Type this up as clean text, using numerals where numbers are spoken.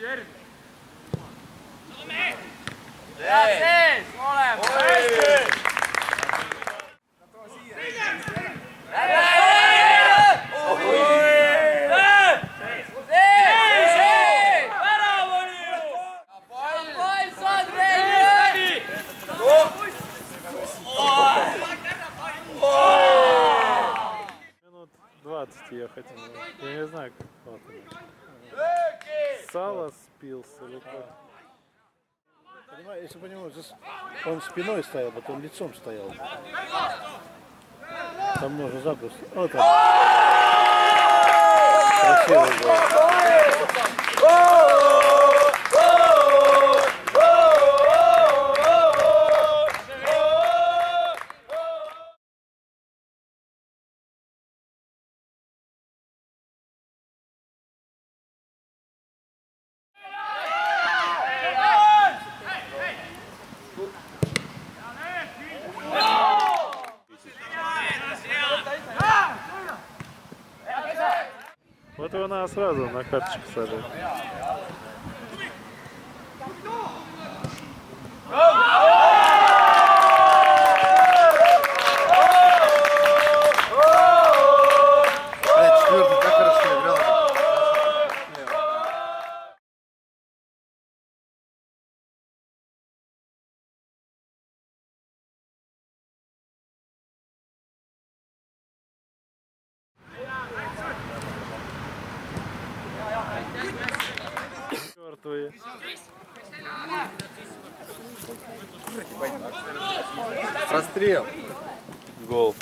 Минут 20 ехать. Я не знаю, как хватит. Сало спился или как. Понимаешь, если бы он спиной стоял, потом лицом стоял. Там можно запросто. Вот так. Красивый гол. Вот его надо сразу на карточку сажать. Четвертый так хорошо играл. Мертвые. Прострел. Гол.